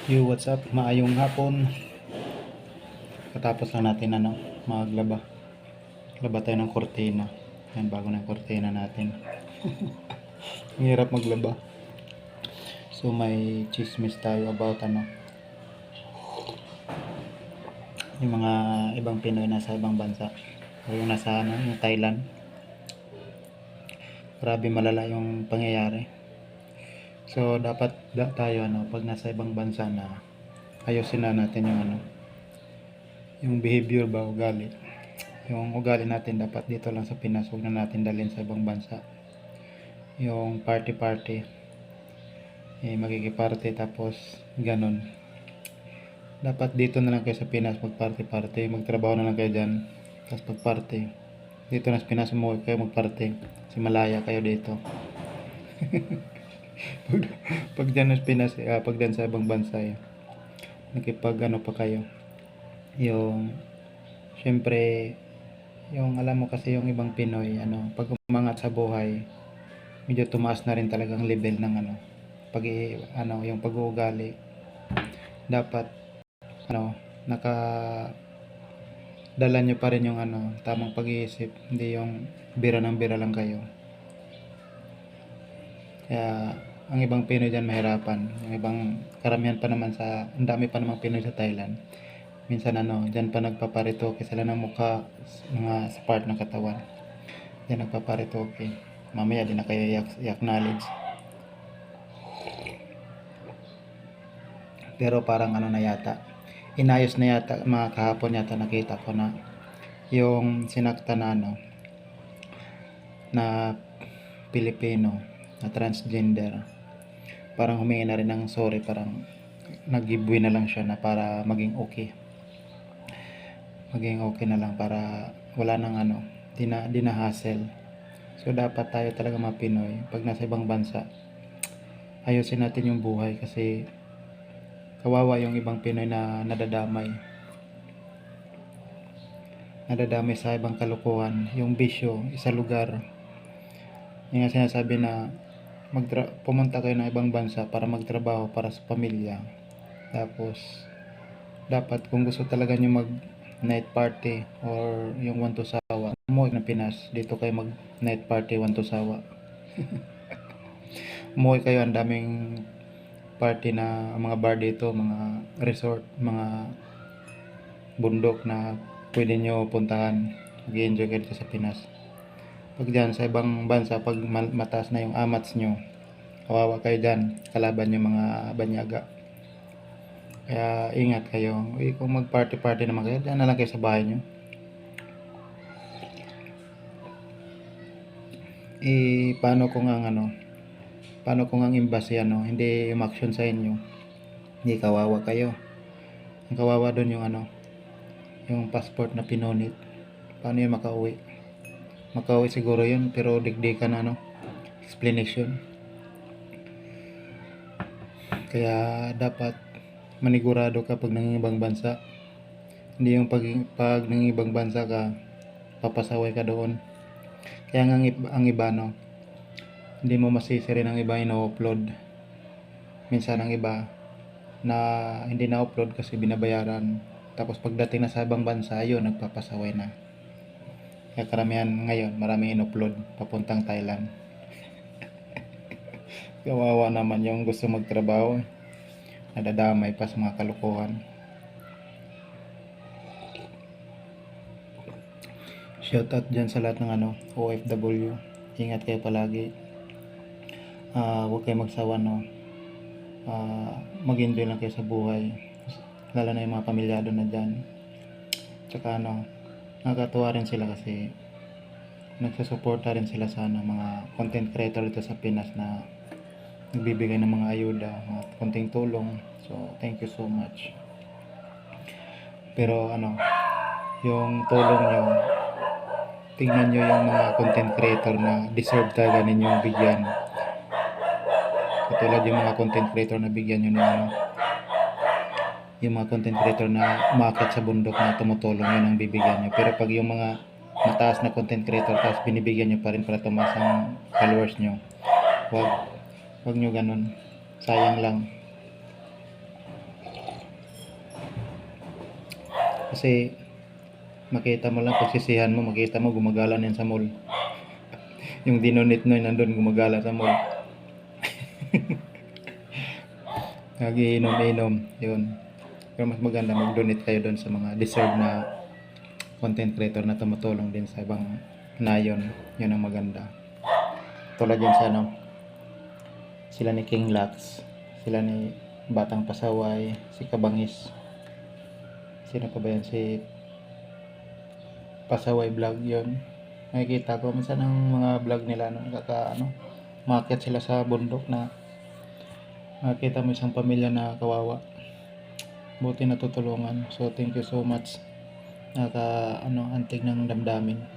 Yo, what's up? Maayong hapon. Katapos lang natin maglaba. Laba tayo ng kortina. Yan, bago na yung kortina natin. Ang hirap maglaba. So may chismis tayo about yung mga ibang Pinoy nasa ibang bansa. O yung nasa yung Thailand. Grabe malala yung pangyayari. So dapat tayo pag nasa ibang bansa na ayusin na natin yung behavior ba, ugali. Yung ugali natin dapat dito lang sa Pinas, huwag na natin dalhin sa ibang bansa. Yung party magkikiparte tapos ganon. Dapat dito na lang kayo sa Pinas magparty, magtrabaho na lang kayo dyan, tapos magparty dito na sa Pinas, umuwi kayo magparty kasi malaya kayo dito. pag dyan sa Pinas, pag dyan sa ibang bansa nakipag pa kayo, yung syempre yung alam mo kasi yung ibang Pinoy pag umangat sa buhay, medyo tumaas na rin talagang level ng pag yung pag-uugali. Dapat naka dala nyo pa rin yung tamang pag-iisip, hindi yung bira ng bira lang kayo. Kaya ang ibang Pinoy dyan mahirapan, yung ibang karamihan pa naman ang dami pa namang Pinoy sa Thailand, minsan dyan pa nagpaparitoke sila ng mukha, mga sa part ng katawan dyan nagpaparitoke, mamaya din na kayo i-acknowledge. Pero parang na yata, inayos na yata, mga kahapon yata nakita ko na yung sinakta na Pilipino na transgender, parang humingi na rin ng sorry, parang nag-giveaway na lang siya na para maging okay na lang, para wala nang di na hassle. So dapat tayo talaga mga Pinoy pag nasa ibang bansa, ayusin natin yung buhay kasi kawawa yung ibang Pinoy na nadadamay sa ibang kalukuhan, yung bisyo sa lugar. Yung nga sinasabi na pumunta kayo ng ibang bansa para magtrabaho para sa pamilya, tapos dapat kung gusto talaga nyo mag night party or yung one to sawa, umuwi ng Pinas, dito kayo mag night party one to sawa. Umuwi kayo, ang daming party na mga bar dito, mga resort, mga bundok na pwede nyo puntahan, mag-enjoy kayo dito sa Pinas. Pag dyan sa ibang bansa, pag mataas na yung amats nyo, kawawa kayo dyan, kalaban yung mga banyaga. Kaya ingat kayo. Kung mag party naman kayo, dyan na lang kayo sa bahay nyo. Paano kung ang embassy hindi umaksyon sa inyo, hindi kawawa kayo. Ang kawawa doon yung passport na pinunit. Paano yung makauwi siguro yun, pero digdikan explanation. Kaya dapat manigurado ka pag nangingibang bansa, hindi yung pag nangingibang bansa ka papasaway ka doon. Kaya ang iba hindi mo masisi rin ang iba ino-upload. Minsan ang iba na hindi na-upload kasi binabayaran, tapos pagdating na sa ibang bansa, yun nagpapasaway na. Kaya karamihan ngayon, maraming in-upload papuntang Thailand. Kawawa naman yung gusto magtrabaho, nadadamay pa sa mga kalukuhan. Shout out dyan sa lahat ng OFW. Ingat kayo palagi. Huwag kayo magsawa mag-enjoy lang kayo sa buhay, lalo na yung mga pamilyado na dyan. Tsaka nakakatuwa rin sila kasi nagsusuporta rin sila sa mga content creator dito sa Pinas na nagbibigay ng mga ayuda, mga konting tulong. So thank you so much. Pero yung tulong nyo, tingnan nyo yung mga content creator na deserve talaga ninyong bigyan. Katulad yung mga content creator na bigyan nyo yung mga content creator na umakyat sa bundok na tumutulong, yun ang bibigyan nyo. Pero pag yung mga mataas na content creator tapos binibigyan nyo pa rin para tumaas ang followers nyo, wag nyo ganun, sayang lang. Kasi makita mo lang, pagsisihan mo, makita mo gumagala na yan sa mall. Yung dinonate na nandun gumagala sa mall. Nagiinom-inom, yun. Pero mas maganda mag-donate kayo doon sa mga deserve na content creator na tumutulong din sa ibang nayon. Yun ang maganda. Tulad yan sa ano, sila ni King Lax, sila ni Batang Pasaway, si Kabangis. Sino pa ba yan? Si Pasaway Vlog yun. Nakikita ko minsan ang mga vlog nila no, maakyat sila sa bundok na makita mo isang pamilya na kawawa. Buti natutulungan. So thank you so much. Antig ng damdamin.